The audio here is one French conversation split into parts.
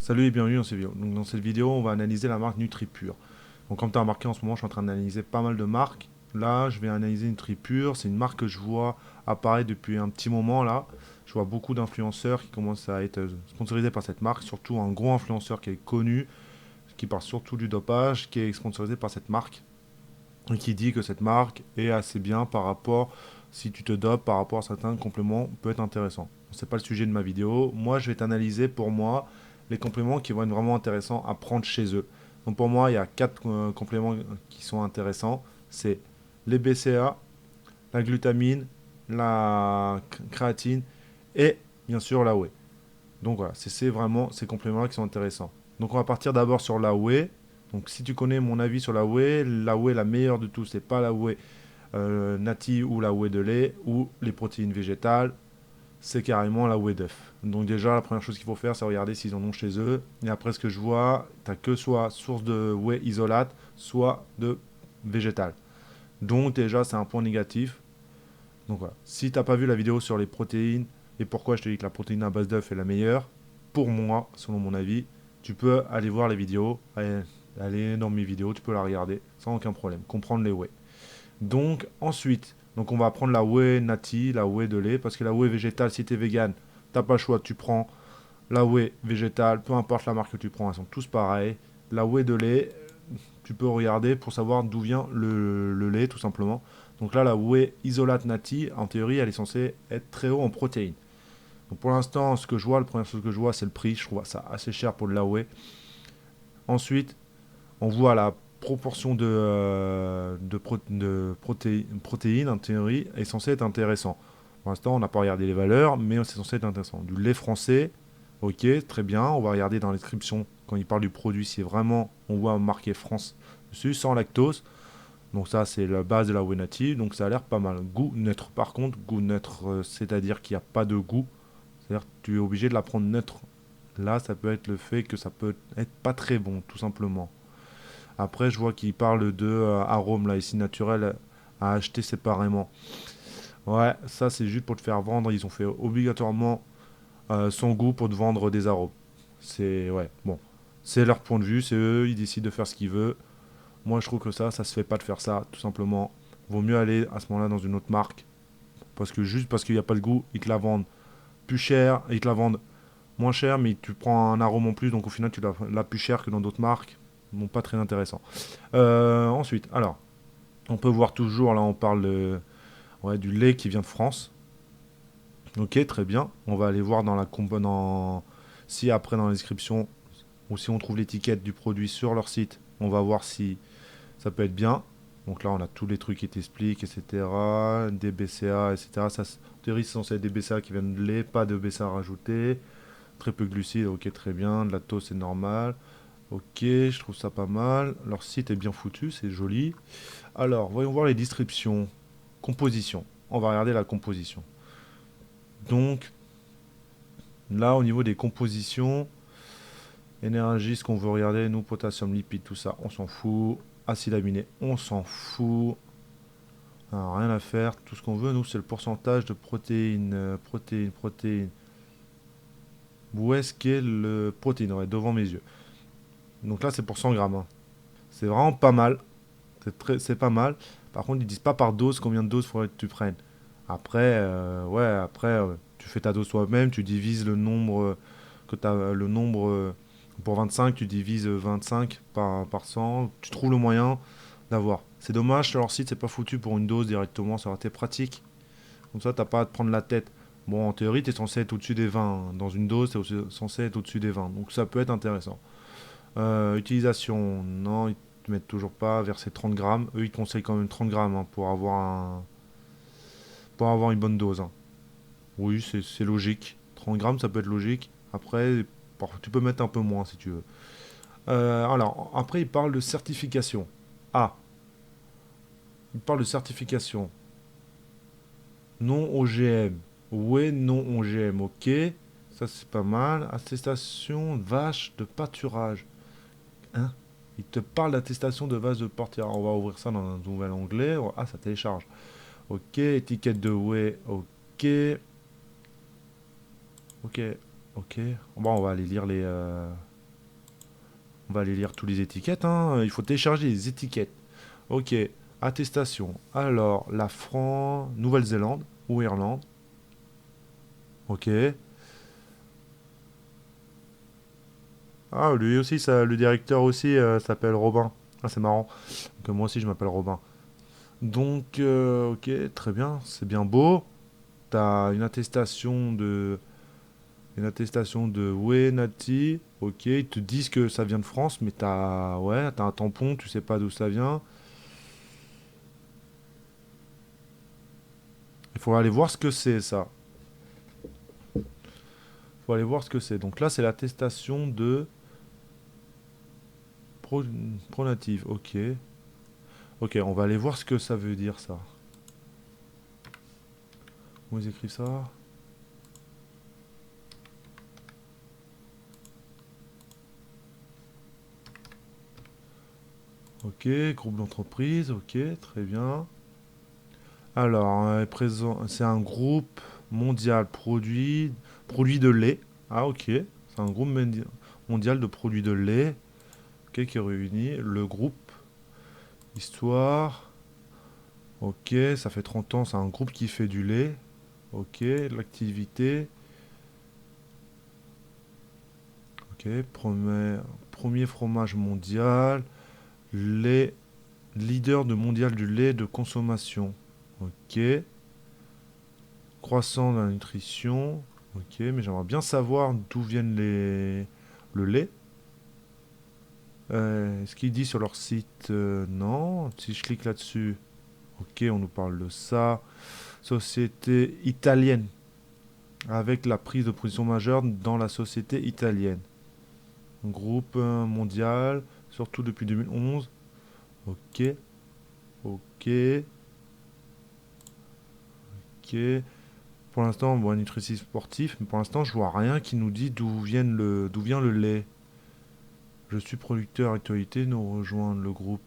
Salut et bienvenue dans cette vidéo. Donc, dans cette vidéo, on va analyser la marque NutriPure. Donc comme tu as remarqué en ce moment, je suis en train d'analyser pas mal de marques. Là, je vais analyser NutriPure. C'est une marque que je vois apparaître depuis un petit moment là. Je vois beaucoup d'influenceurs qui commencent à être sponsorisés par cette marque, surtout un gros influenceur qui est connu, qui parle surtout du dopage, qui est sponsorisé par cette marque et qui dit que cette marque est assez bien par rapport, si tu te dopes, par rapport à certains compléments, peut être intéressant. C'est pas le sujet de ma vidéo. Moi, je vais t'analyser pour moi les compléments qui vont être vraiment intéressants à prendre chez eux. Donc pour moi, il y a quatre compléments qui sont intéressants. C'est les BCA, la glutamine, la créatine et bien sûr la whey. Donc voilà, c'est vraiment ces compléments-là qui sont intéressants. Donc on va partir d'abord sur la whey. Donc si tu connais mon avis sur la whey la meilleure de tout, c'est pas la whey nati ou la whey de lait ou les protéines végétales, c'est carrément la whey d'œuf. Donc déjà la première chose qu'il faut faire, c'est regarder s'ils en ont chez eux. Et après ce que je vois, t'as que soit source de whey isolate, soit de végétal. Donc déjà c'est un point négatif. Donc voilà. Si t'as pas vu la vidéo sur les protéines et pourquoi je te dis que la protéine à base d'œuf est la meilleure, pour moi, selon mon avis, tu peux aller voir les vidéos, aller dans mes vidéos, tu peux la regarder sans aucun problème, comprendre les whey. Donc ensuite, donc on va prendre la whey nati, la whey de lait, parce que la whey végétale, si t'es vegan, t'as pas le choix, tu prends la whey végétale, peu importe la marque que tu prends, elles sont tous pareilles. La whey de lait, tu peux regarder pour savoir d'où vient le lait, tout simplement. Donc là, la whey isolate nati, en théorie, elle est censée être très haut en protéines. Donc pour l'instant, ce que je vois, la première chose que je vois, c'est le prix. Je trouve ça assez cher pour de la whey. Ensuite, on voit la proportion protéines, en théorie, est censée être intéressant. Pour l'instant, on n'a pas regardé les valeurs, mais c'est censé être intéressant. Du lait français, ok, très bien. On va regarder dans la description, quand il parle du produit, si vraiment on voit marqué France dessus, sans lactose. Donc ça, c'est la base de la whey native, donc ça a l'air pas mal. Goût neutre, par contre, goût neutre, c'est-à-dire qu'il n'y a pas de goût. C'est-à-dire que tu es obligé de la prendre neutre. Là, ça peut être le fait que ça peut être pas très bon, tout simplement. Après, je vois qu'il parle de arômes là ici naturel à acheter séparément. Ouais, ça c'est juste pour te faire vendre. Ils ont fait obligatoirement son goût pour te vendre des arômes. C'est ouais, bon, c'est leur point de vue, c'est eux, ils décident de faire ce qu'ils veulent. Moi, je trouve que ça se fait pas de faire ça, tout simplement. Vaut mieux aller à ce moment-là dans une autre marque parce que juste parce qu'il n'y a pas de goût, ils te la vendent plus cher, ils te la vendent moins cher, mais tu prends un arôme en plus, donc au final tu l'as plus cher que dans d'autres marques. Donc pas très intéressant. Ensuite, alors, on peut voir toujours, là on parle ouais, du lait qui vient de France. Ok, très bien. On va aller voir dans la composante. Si après dans la description, ou si on trouve l'étiquette du produit sur leur site, on va voir si ça peut être bien. Donc là, on a tous les trucs qui t'expliquent, etc. Des BCA, etc. Ça, en théorie, c'est censé être des BCA qui viennent de lait, pas de BCA rajouté. Très peu de glucides, ok, très bien. De la lactose, c'est normal. Ok, je trouve ça pas mal. Leur site est bien foutu, c'est joli. Alors, voyons voir les descriptions. Composition. On va regarder la composition. Donc, là, au niveau des compositions, énergie, ce qu'on veut regarder, nous, potassium, lipides, tout ça, on s'en fout. Acide aminé, on s'en fout. Alors, rien à faire. Tout ce qu'on veut, nous, c'est le pourcentage de protéines. Protéines. Où est-ce qu'est le protéine? Ouais, devant mes yeux. Donc là, c'est pour 100 grammes, hein. C'est vraiment pas mal. C'est pas mal. Par contre, ils disent pas par dose combien de doses il faudrait que tu prennes. Après, tu fais ta dose toi-même, tu divises le nombre que tu le nombre pour 25, tu divises 25 par 100, tu trouves le moyen d'avoir. C'est dommage, sur leur site, c'est pas foutu pour une dose directement, ça aurait été pratique. Comme ça, t'as pas à te prendre la tête. Bon, en théorie, tu es censé être au-dessus des 20, hein. Dans une dose, tu es censé être au-dessus des 20. Donc ça peut être intéressant. Utilisation, non, ils te mettent toujours pas. Verser 30 grammes. Eux, ils te conseillent quand même 30 grammes, hein, pour avoir une bonne dose, hein. Oui, c'est logique. 30 grammes, ça peut être logique. Après, tu peux mettre un peu moins si tu veux. Alors, après, il parle de certification. Ah, il parle de certification. Non OGM. Ouais, non OGM, ok. Ça, c'est pas mal. Attestation vache de pâturage. Hein? Il te parle d'attestation de vache de pâturage. On va ouvrir ça dans un nouvel onglet. Ah, ça télécharge. Ok, étiquette de whey, ok. Ok, ok. Bon, on va aller lire les. On va aller lire toutes les étiquettes, hein. Il faut télécharger les étiquettes. Ok, attestation. Alors, la France, Nouvelle-Zélande ou Irlande. Ok. Ah, lui aussi, ça, le directeur aussi s'appelle Robin. Ah, c'est marrant. Donc, moi aussi, je m'appelle Robin. Donc, ok, très bien. C'est bien beau. T'as une attestation de Wenati. Ok, ils te disent que ça vient de France, mais t'as un tampon, tu sais pas d'où ça vient. Il faut aller voir ce que c'est, ça. Il faut aller voir ce que c'est. Donc là, c'est l'attestation de Pro, Pronative. Ok. Ok, on va aller voir ce que ça veut dire, ça. Comment ils écrivent ça? Ok, groupe d'entreprise. Ok, très bien. Alors, c'est un groupe mondial produit de lait. Ah, ok. C'est un groupe mondial de produits de lait. Ok, qui réunit le groupe Histoire. Ok, ça fait 30 ans, c'est un groupe qui fait du lait. Ok, l'activité. Ok, premier fromage mondial. Lait, leader de mondial du lait de consommation. Ok, croissant de la nutrition. Ok, mais j'aimerais bien savoir d'où viennent le lait. Ce qu'il dit sur leur site, non. Si je clique là-dessus, ok, on nous parle de ça. Société italienne, avec la prise de position majeure dans la société italienne. Groupe mondial, surtout depuis 2011. Ok, ok, ok. Pour l'instant, bon, nutrition sportif, mais pour l'instant, je vois rien qui nous dit d'où vient le lait. Je suis producteur actualité, nous rejoindre le groupe.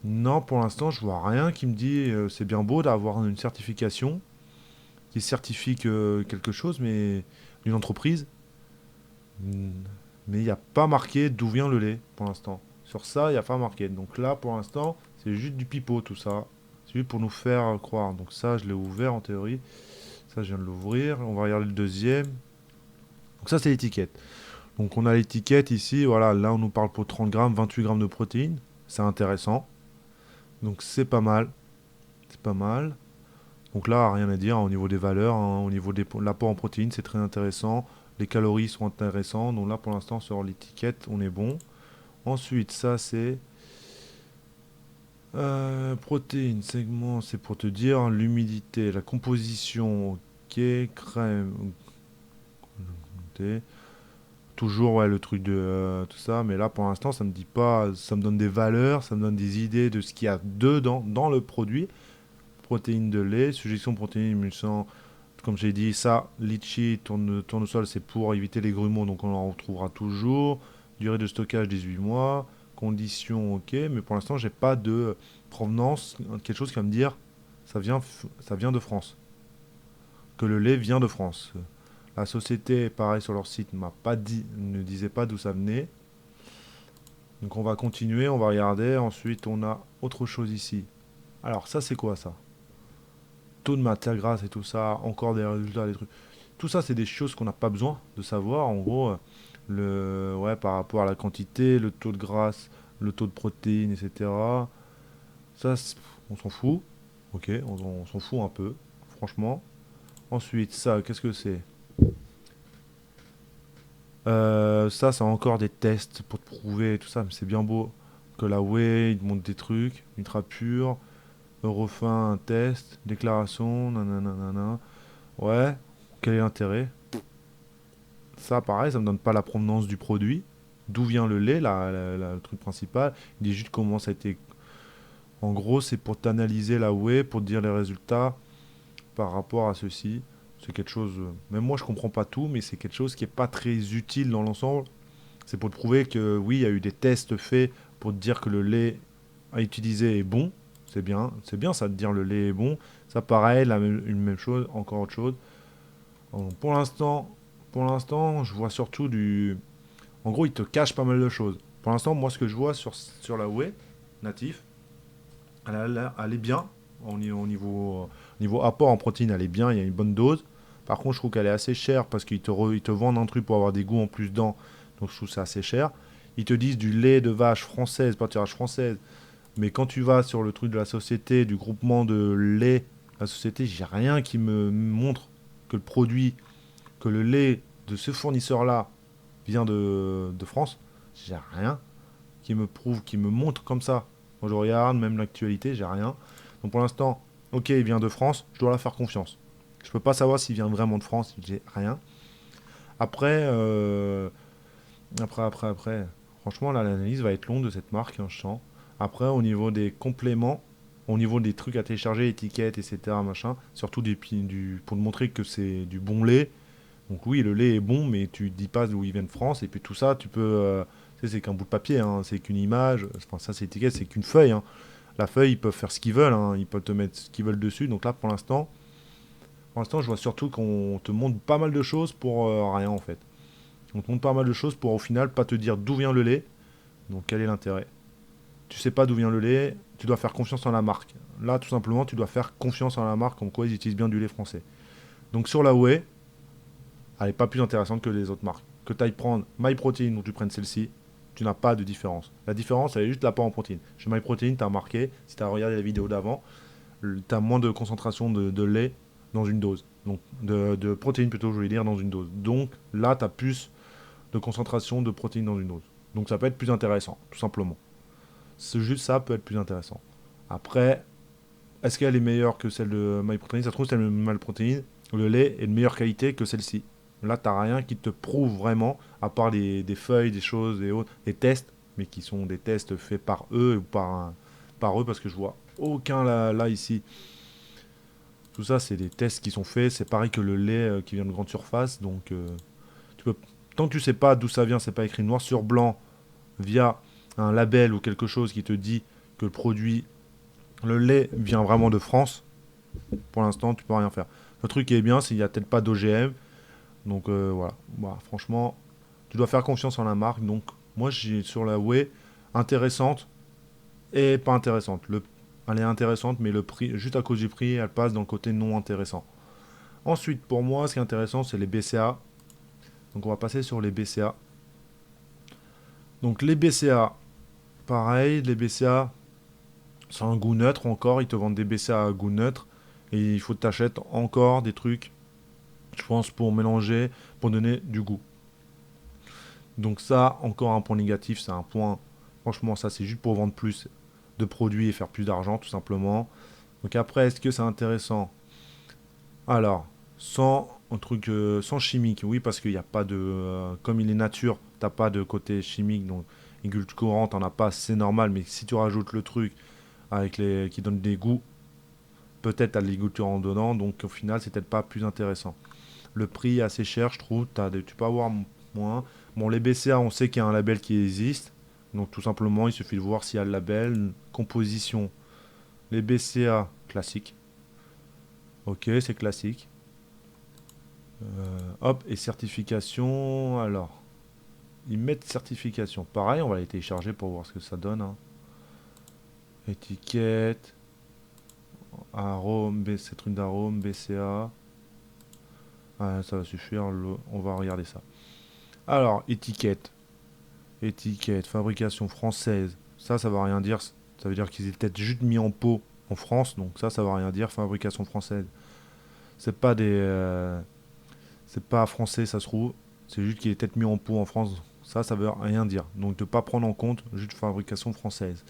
Non, pour l'instant, je vois rien qui me dit c'est bien beau d'avoir une certification qui certifie quelque chose, mais d'une entreprise. Hmm, Mais il n'y a pas marqué d'où vient le lait pour l'instant. Sur ça, il n'y a pas marqué. Donc là, pour l'instant, c'est juste du pipeau tout ça. C'est juste pour nous faire croire. Donc ça, je l'ai ouvert en théorie. Ça, je viens de l'ouvrir. On va regarder le deuxième. Donc ça, c'est l'étiquette. Donc on a l'étiquette ici. Voilà, là, on nous parle pour 30 grammes, 28 grammes de protéines. C'est intéressant. Donc c'est pas mal. C'est pas mal. Donc là, rien à dire au niveau des valeurs, hein, au niveau de l'apport en protéines, c'est très intéressant. Les calories sont intéressantes. Donc là, pour l'instant, sur l'étiquette, on est bon. Ensuite, ça, c'est protéines, segment, c'est pour te dire l'humidité, la composition, ok, crème, ok. Toujours, ouais, le truc de tout ça. Mais là, pour l'instant, ça me dit pas, ça me donne des valeurs, ça me donne des idées de ce qu'il y a dedans, dans le produit. Protéines de lait, suggestion protéines, émulsants. Comme j'ai dit, ça, litchi, tournesol, c'est pour éviter les grumeaux, donc on en retrouvera toujours. Durée de stockage 18 mois. Conditions, ok, mais pour l'instant, j'ai pas de provenance, quelque chose qui va me dire ça vient de France, que le lait vient de France. La société, pareil sur leur site, m'a pas dit, ne disait pas d'où ça venait. Donc on va continuer, on va regarder. Ensuite, on a autre chose ici. Alors ça, c'est quoi ça? Taux de matière grasse et tout ça, encore des résultats, des trucs. Tout ça, c'est des choses qu'on n'a pas besoin de savoir. En gros, ouais, par rapport à la quantité, le taux de graisse, le taux de protéines, etc. Ça, on s'en fout. Ok, on s'en fout un peu, franchement. Ensuite, ça, qu'est-ce que c'est? Ça, c'est encore des tests pour te prouver et tout ça, mais c'est bien beau. Que la whey, il te montre des trucs, ultra pur, refin un test, déclaration, nanana. Ouais, quel est l'intérêt? Ça, pareil, ça me donne pas la provenance du produit. D'où vient le lait, le truc principal. Il dit juste comment ça a été. En gros, c'est pour t'analyser la whey, pour te dire les résultats par rapport à ceci. C'est quelque chose. Même moi, je comprends pas tout, mais c'est quelque chose qui est pas très utile dans l'ensemble. C'est pour te prouver que oui, il y a eu des tests faits pour te dire que le lait à utiliser est bon. C'est bien ça de dire le lait est bon. Ça, pareil, une même chose, encore autre chose. Donc, pour l'instant, je vois surtout du. En gros, ils te cachent pas mal de choses. Pour l'instant, moi, ce que je vois sur la whey natif, elle est bien. Au niveau apport en protéines, elle est bien, il y a une bonne dose. Par contre, je trouve qu'elle est assez chère parce ils te vendent un truc pour avoir des goûts en plus dedans. Donc, je trouve ça assez cher. Ils te disent du lait de vache française, pâturage française. Mais quand tu vas sur le truc de la société, du groupement de lait, la société, j'ai rien qui me montre que le produit, que le lait de ce fournisseur-là vient de France. J'ai rien qui me prouve, qui me montre comme ça. Moi, je regarde, même l'actualité, j'ai rien. Donc pour l'instant, ok, il vient de France, je dois la faire confiance. Je peux pas savoir s'il vient vraiment de France, j'ai rien. Après, après, franchement, là, l'analyse va être longue de cette marque, hein, je sens. Après, au niveau des compléments, au niveau des trucs à télécharger, étiquettes, etc., machin, surtout pour te montrer que c'est du bon lait. Donc oui, le lait est bon, mais tu dis pas d'où il vient de France. Et puis tout ça, tu peux... tu sais, c'est qu'un bout de papier, hein, c'est qu'une image. Enfin, ça, c'est étiquette, c'est qu'une feuille, hein. La feuille, ils peuvent faire ce qu'ils veulent, hein, ils peuvent te mettre ce qu'ils veulent dessus. Donc là, pour l'instant, je vois surtout qu'on te montre pas mal de choses pour rien, en fait. On te montre pas mal de choses pour, au final, pas te dire d'où vient le lait. Donc quel est l'intérêt? Tu sais pas d'où vient le lait, tu dois faire confiance en la marque. Là, tout simplement, tu dois faire confiance en la marque, comme quoi ils utilisent bien du lait français. Donc sur la whey, elle n'est pas plus intéressante que les autres marques. Que tu ailles prendre MyProtein ou tu prennes celle-ci, tu n'as pas de différence. La différence, elle est juste l'apport en protéines. Chez MyProtein, tu as marqué, si tu as regardé la vidéo d'avant, tu as moins de concentration de lait dans une dose. Donc, de protéines plutôt, je voulais dire, dans une dose. Donc là, tu as plus de concentration de protéines dans une dose. Donc ça peut être plus intéressant, tout simplement. C'est juste ça peut être plus intéressant. Après, est-ce qu'elle est meilleure que celle de MyProtein? Ça se trouve, celle de MyProtein, le lait est de meilleure qualité que celle-ci. Là, t'as rien qui te prouve vraiment, à part des feuilles, des choses et autres, des tests, mais qui sont des tests faits par eux ou par eux, parce que je vois aucun là ici. Tout ça, c'est des tests qui sont faits. C'est pareil que le lait qui vient de grande surface. Donc, tu peux, tant que tu sais pas d'où ça vient, c'est pas écrit noir sur blanc via un label ou quelque chose qui te dit que le lait vient vraiment de France. Pour l'instant, tu peux rien faire. Le truc qui est bien, c'est qu'il n'y a peut-être pas d'OGM. Donc voilà. Bah, franchement, tu dois faire confiance en la marque. Donc moi, j'ai sur la whey intéressante et pas intéressante. Elle est intéressante, mais le prix, juste à cause du prix, elle passe dans le côté non intéressant. Ensuite, pour moi, ce qui est intéressant, c'est les BCA. Donc on va passer sur les BCA. Donc les BCA, pareil, les BCA, c'est un goût neutre encore. Ils te vendent des BCA à goût neutre. Et il faut que tu achètes encore des trucs, je pense, pour mélanger, pour donner du goût. Donc ça, encore un point négatif, c'est un point... Franchement, ça, c'est juste pour vendre plus de produits et faire plus d'argent, tout simplement. Donc après, est-ce que c'est intéressant? Alors, sans chimique, oui, parce qu'il n'y a pas de... comme il est nature, t'as pas de côté chimique, donc édulcorant, t'en as pas, c'est normal. Mais si tu rajoutes le truc qui donne des goûts, peut-être t'as de l'édulcorant dedans, donc au final, c'est peut-être pas plus intéressant. Le prix est assez cher, je trouve. Tu peux avoir moins. Bon, les BCA, on sait qu'il y a un label qui existe. Donc tout simplement, il suffit de voir s'il y a le label. Composition. Les BCA classiques. Ok, c'est classique. Hop, et certification. Alors, ils mettent certification. Pareil, on va les télécharger pour voir ce que ça donne, hein. Étiquette. Arôme, c'est truc d'arôme, BCA. Ah, ça va suffire. On va regarder ça. Alors, étiquette. Étiquette, fabrication française. Ça va rien dire. Ça veut dire qu'ils étaient peut-être juste mis en pot en France. Donc ça va rien dire. Fabrication française. C'est pas c'est pas français, ça se trouve. C'est juste qu'il est peut-être mis en pot en France. Ça veut rien dire. Donc de pas prendre en compte juste fabrication française.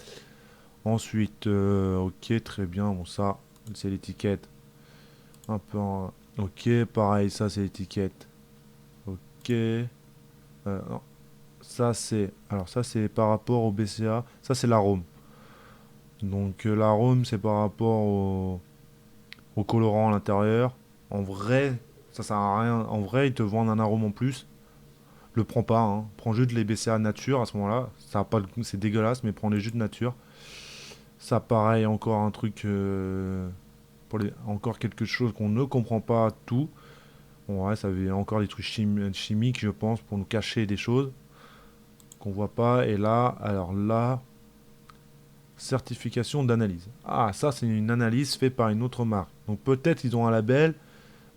Ensuite, ok, très bien. Bon, ça, c'est l'étiquette. Un peu ok, pareil, ça, c'est l'étiquette. Ok. Non, ça c'est par rapport au BCA. Ça c'est l'arôme. Donc l'arôme c'est par rapport au colorant à l'intérieur. En vrai, ça sert à rien. En vrai, ils te vendent un arôme en plus. Le prends pas, hein. Prends juste les BCA nature à ce moment-là. Ça a pas c'est dégueulasse, mais prends les jus de nature. Ça pareil, encore un truc encore quelque chose qu'on ne comprend pas tout. Bon ouais, ça avait encore des trucs chimiques, je pense, pour nous cacher des choses. qu'on voit pas. Et là, alors là, certification d'analyse. Ah, ça c'est une analyse faite par une autre marque. Donc peut-être ils ont un label,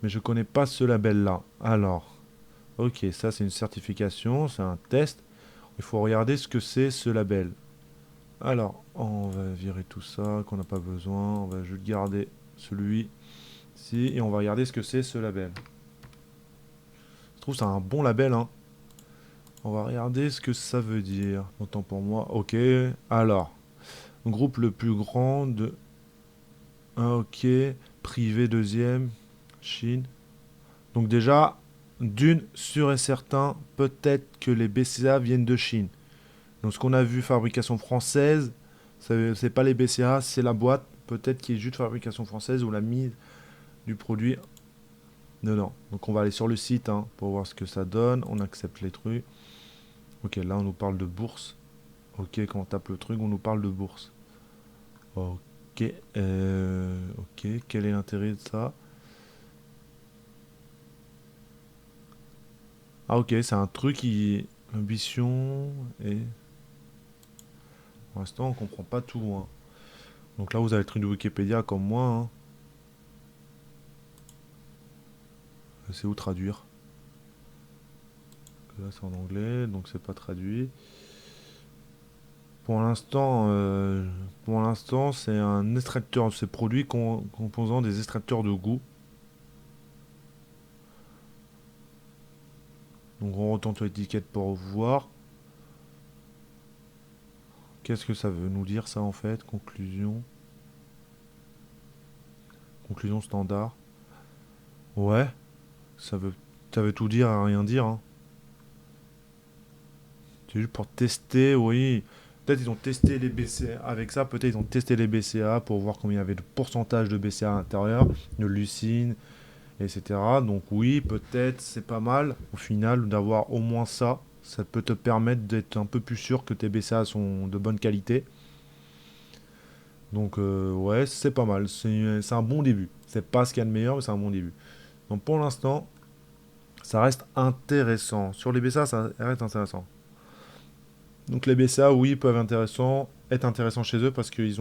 mais je connais pas ce label-là. Alors, ok, ça c'est une certification, c'est un test. Il faut regarder ce que c'est ce label. Alors, on va virer tout ça qu'on n'a pas besoin. On va juste garder celui-ci et on va regarder ce que c'est ce label. Je trouve ça un bon label, hein. On va regarder ce que ça veut dire. Autant pour moi. Ok. Alors, groupe le plus grand de. Ah, ok. Privé deuxième. Chine. Donc déjà, d'une, sûr et certain, peut-être que les BCA viennent de Chine. Donc ce qu'on a vu, fabrication française, c'est pas les BCA, c'est la boîte. Peut-être qui est juste fabrication française ou la mise du produit. Non, non. Donc on va aller sur le site hein, pour voir ce que ça donne. On accepte les trucs. Ok, là on nous parle de bourse. Ok, quand on tape le truc, on nous parle de bourse. Ok, ok. Quel est l'intérêt de ça? Ah ok, c'est un truc qui... Ambition et... Pour l'instant, on comprend pas tout. Hein. Donc là, vous avez le truc de Wikipédia comme moi. Hein. C'est où traduire? Là, c'est en anglais, donc c'est pas traduit. Pour l'instant, c'est un extracteur. C'est produit composant des extracteurs de goût. Donc on retourne sur l'étiquette pour voir. Qu'est-ce que ça veut nous dire ça en fait? Conclusion. Conclusion standard. Ouais, ça veut tout dire à rien dire. Hein. C'est juste pour tester, oui. Peut-être ils ont testé les BCA avec ça, peut-être ils ont testé les BCA pour voir combien il y avait de pourcentage de BCA à l'intérieur, de lucine, etc. Donc oui, peut-être c'est pas mal au final d'avoir au moins ça. Ça peut te permettre d'être un peu plus sûr que tes BCA sont de bonne qualité. Donc ouais, c'est pas mal. C'est un bon début. C'est pas ce qu'il y a de meilleur, mais c'est un bon début. Donc pour l'instant, ça reste intéressant. Sur les BCA, ça reste intéressant. Donc les BCA, oui, peuvent être intéressants chez eux parce ils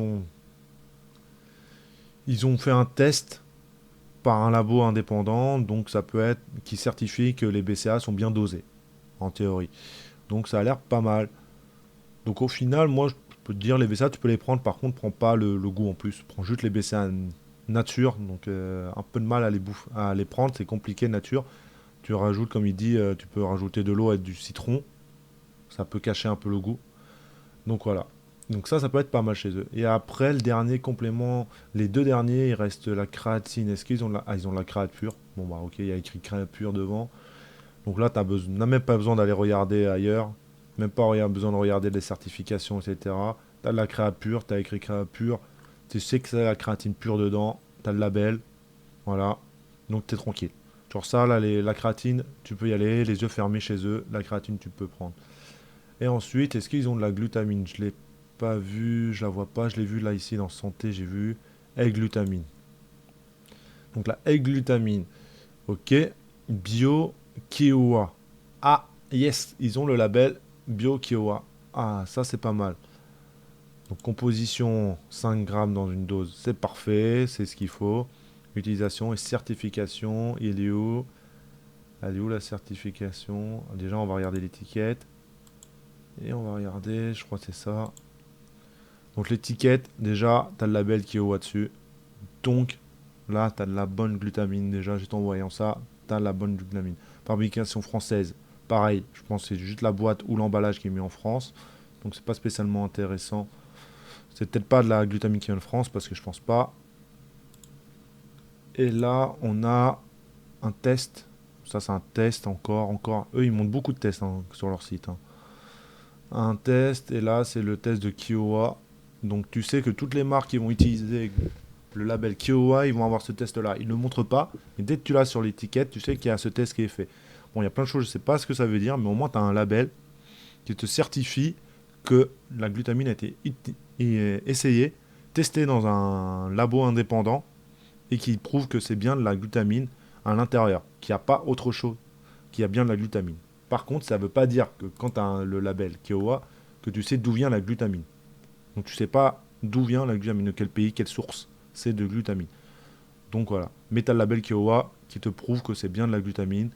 ont fait un test par un labo indépendant, donc ça peut être qui certifie que les BCA sont bien dosés, en théorie. Donc ça a l'air pas mal. Donc au final, moi, je peux te dire, les BCA, tu peux les prendre, par contre, prends pas le goût en plus. Prends juste les BCA nature, donc un peu de mal à les prendre, c'est compliqué nature. Tu rajoutes, comme il dit, tu peux rajouter de l'eau et du citron, ça peut cacher un peu le goût. Donc voilà. Donc ça peut être pas mal chez eux. Et après, le dernier complément, les deux derniers, il reste la créatine. Est-ce qu'ils ont ils ont la créate pure. Bon bah ok, il y a écrit créate pure devant. Donc là, n'as même pas besoin d'aller regarder ailleurs. Même pas besoin de regarder les certifications, etc. Tu as de la créate pure, tu as écrit créate pure. Tu sais que c'est la créatine pure dedans. Tu as le label. Voilà. Donc tu es tranquille. Genre ça, là, la créatine, tu peux y aller, les yeux fermés chez eux. La créatine, tu peux prendre. Et ensuite, est-ce qu'ils ont de la glutamine? Je l'ai pas vu, je la vois pas. Je l'ai vu là ici dans santé, j'ai vu L-glutamine. Donc la L-glutamine, ok. Bio Kiowa. Ah, yes, ils ont le label Bio Kiowa. Ah, ça c'est pas mal. Donc composition 5 grammes dans une dose, c'est parfait, c'est ce qu'il faut. Utilisation et certification, il est où? Elle est où la certification? Déjà, on va regarder l'étiquette. Et on va regarder, je crois que c'est ça. Donc l'étiquette, déjà, tu as le label qui est au-dessus. Donc là, tu as de la bonne glutamine déjà, juste en voyant ça, tu as de la bonne glutamine. Fabrication française, pareil, je pense que c'est juste la boîte ou l'emballage qui est mis en France. Donc c'est pas spécialement intéressant. C'est peut-être pas de la glutamine qui vient de France parce que je pense pas. Et là, on a un test. Ça, c'est un test encore. Eux, ils montrent beaucoup de tests hein, sur leur site. Hein. Un test, et là, c'est le test de Kiowa. Donc tu sais que toutes les marques qui vont utiliser le label Kiowa, ils vont avoir ce test-là. Ils ne le montrent pas, mais dès que tu l'as sur l'étiquette, tu sais qu'il y a ce test qui est fait. Bon, il y a plein de choses, je ne sais pas ce que ça veut dire, mais au moins tu as un label qui te certifie que la glutamine a été essayée, testée dans un labo indépendant, et qui prouve que c'est bien de la glutamine à l'intérieur, qu'il n'y a pas autre chose, qu'il y a bien de la glutamine. Par contre, ça ne veut pas dire que quand tu as le label Kiowa, que tu sais d'où vient la glutamine. Donc tu sais pas d'où vient la glutamine, de quel pays, quelle source c'est de glutamine. Donc voilà, mais tu as le label Kiowa qui te prouve que c'est bien de la glutamine.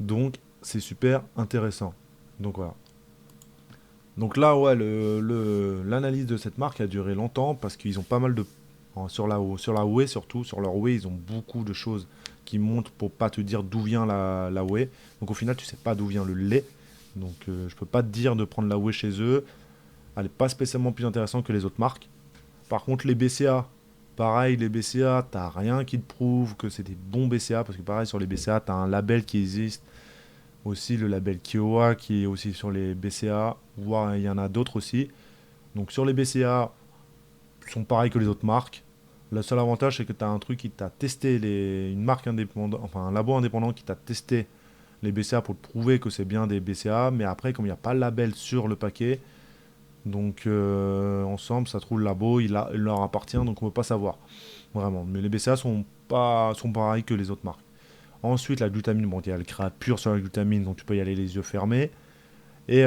Donc c'est super intéressant. Donc voilà. Donc là, ouais, l'analyse de cette marque a duré longtemps parce qu'ils ont pas mal de... Sur la whey surtout, sur leur whey, ils ont beaucoup de choses qui montrent pour pas te dire d'où vient la whey. Donc au final, tu sais pas d'où vient le lait. Donc je peux pas te dire de prendre la whey chez eux. Elle n'est pas spécialement plus intéressante que les autres marques. Par contre, les BCA, pareil, les BCA, t'as rien qui te prouve que c'est des bons BCA. Parce que pareil, sur les BCA, tu as un label qui existe. Aussi le label Kiowa qui est aussi sur les BCA. Voire il y en a d'autres aussi. Donc sur les BCA, ils sont pareils que les autres marques. Le seul avantage, c'est que tu as un truc qui t'a testé, une marque indépendante, enfin un labo indépendant qui t'a testé les BCA pour te prouver que c'est bien des BCA. Mais après, comme il n'y a pas le label sur le paquet, donc ensemble, ça trouve le labo, il leur appartient, donc on ne peut pas savoir. Vraiment. Mais les BCA sont pareils que les autres marques. Ensuite, la glutamine, bon, il y a le créat pur sur la glutamine, donc tu peux y aller les yeux fermés. Et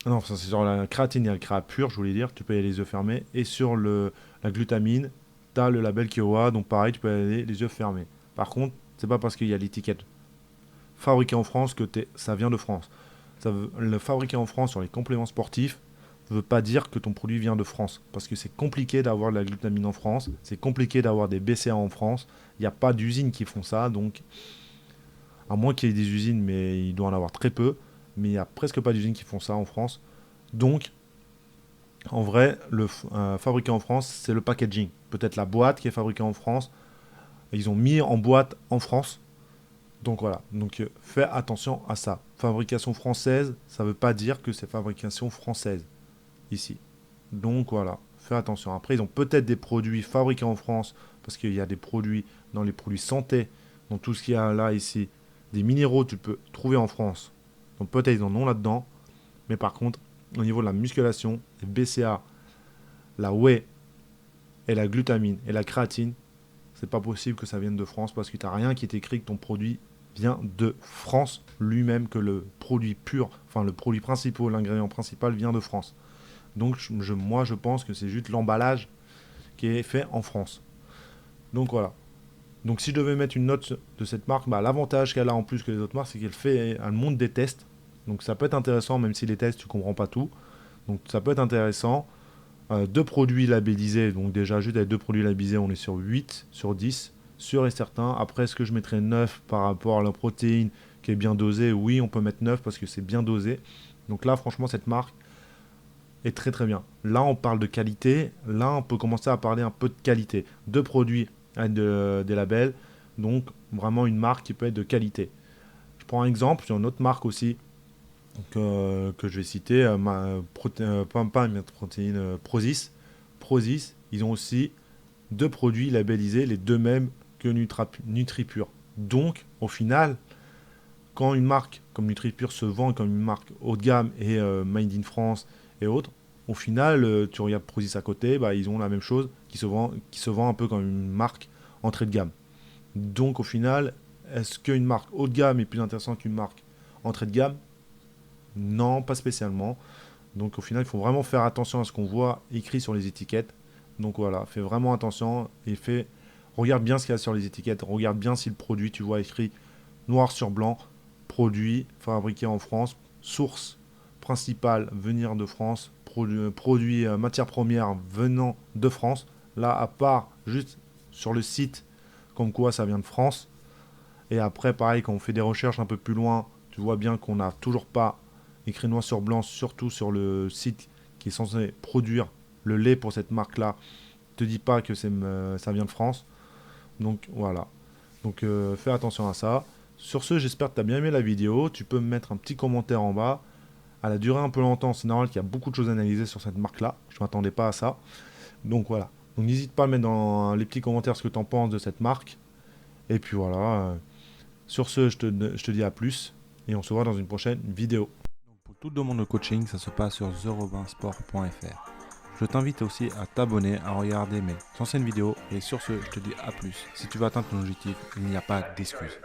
non, ça, c'est sur la créatine, il y a le créat pur, je voulais dire, tu peux y aller les yeux fermés. Et sur la glutamine, tu as le label Kiowa, donc pareil, tu peux y aller les yeux fermés. Par contre, c'est pas parce qu'il y a l'étiquette fabriqué en France que ça vient de France. Le fabriqué en France sur les compléments sportifs ne veut pas dire que ton produit vient de France. Parce que c'est compliqué d'avoir de la glutamine en France, c'est compliqué d'avoir des BCA en France. Il n'y a pas d'usines qui font ça, donc à moins qu'il y ait des usines, mais il doit en avoir très peu. Mais il n'y a presque pas d'usines qui font ça en France. Donc, en vrai, le fabriqué en France, c'est le packaging. Peut-être la boîte qui est fabriquée en France. Ils ont mis en boîte en France. Donc voilà, donc fais attention à ça. Fabrication française, ça ne veut pas dire que c'est fabrication française ici. Donc voilà, fais attention. Après, ils ont peut-être des produits fabriqués en France, parce qu'il y a des produits dans les produits santé, dans tout ce qu'il y a là, ici, des minéraux, tu peux trouver en France. Donc peut-être ils en ont là-dedans. Mais par contre, au niveau de la musculation, les BCA, la whey et la glutamine et la créatine, c'est pas possible que ça vienne de France parce que tu n'as rien qui est écrit que ton produit vient de France lui-même, que le produit pur, enfin le produit principal, l'ingrédient principal vient de France. Donc moi je pense que c'est juste l'emballage qui est fait en France. Donc voilà. Donc si je devais mettre une note de cette marque, bah, l'avantage qu'elle a en plus que les autres marques, c'est qu'elle monte des tests. Donc ça peut être intéressant, même si les tests tu comprends pas tout. Donc ça peut être intéressant. 2 produits labellisés, donc déjà juste avec 2 produits labellisés, on est sur 8 sur 10, sûr et certain. Après, est-ce que je mettrais 9 par rapport à la protéine qui est bien dosée? Oui, on peut mettre 9 parce que c'est bien dosé. Donc là, franchement, cette marque est très très bien. Là, on parle de qualité. Là, on peut commencer à parler un peu de qualité. 2 produits avec des labels, donc vraiment une marque qui peut être de qualité. Je prends un exemple sur une autre marque aussi que je vais citer, pas une protéine, Prozis. Prozis, ils ont aussi 2 produits labellisés, les 2 mêmes que NutriPure. Donc, au final, quand une marque comme NutriPure se vend comme une marque haut de gamme et Made in France et autres, au final, tu regardes Prozis à côté, bah, ils ont la même chose qui se vend un peu comme une marque entrée de gamme. Donc, au final, est-ce qu'une marque haut de gamme est plus intéressante qu'une marque entrée de gamme? Non, pas spécialement. Donc au final, il faut vraiment faire attention à ce qu'on voit écrit sur les étiquettes. Donc voilà, fais vraiment attention et regarde bien ce qu'il y a sur les étiquettes. Regarde bien si le produit, tu vois écrit noir sur blanc, produit fabriqué en France, source principale venir de France, produit matière première venant de France. Là, à part juste sur le site, comme quoi ça vient de France. Et après, pareil, quand on fait des recherches un peu plus loin, tu vois bien qu'on n'a toujours pas écrit noir sur blanc, surtout sur le site qui est censé produire le lait pour cette marque-là, te dit pas que ça vient de France. Donc voilà. Donc fais attention à ça. Sur ce, j'espère que tu as bien aimé la vidéo. Tu peux me mettre un petit commentaire en bas. Elle a duré un peu longtemps, c'est normal qu'il y a beaucoup de choses à analyser sur cette marque-là. Je ne m'attendais pas à ça. Donc voilà. Donc n'hésite pas à mettre dans les petits commentaires ce que tu en penses de cette marque. Et puis voilà. Sur ce, je te dis à plus. Et on se voit dans une prochaine vidéo. Pour toute demande de coaching, ça se passe sur therobinsport.fr. Je t'invite aussi à t'abonner, à regarder mes anciennes vidéos. Et sur ce, je te dis à plus. Si tu veux atteindre ton objectif, il n'y a pas d'excuse.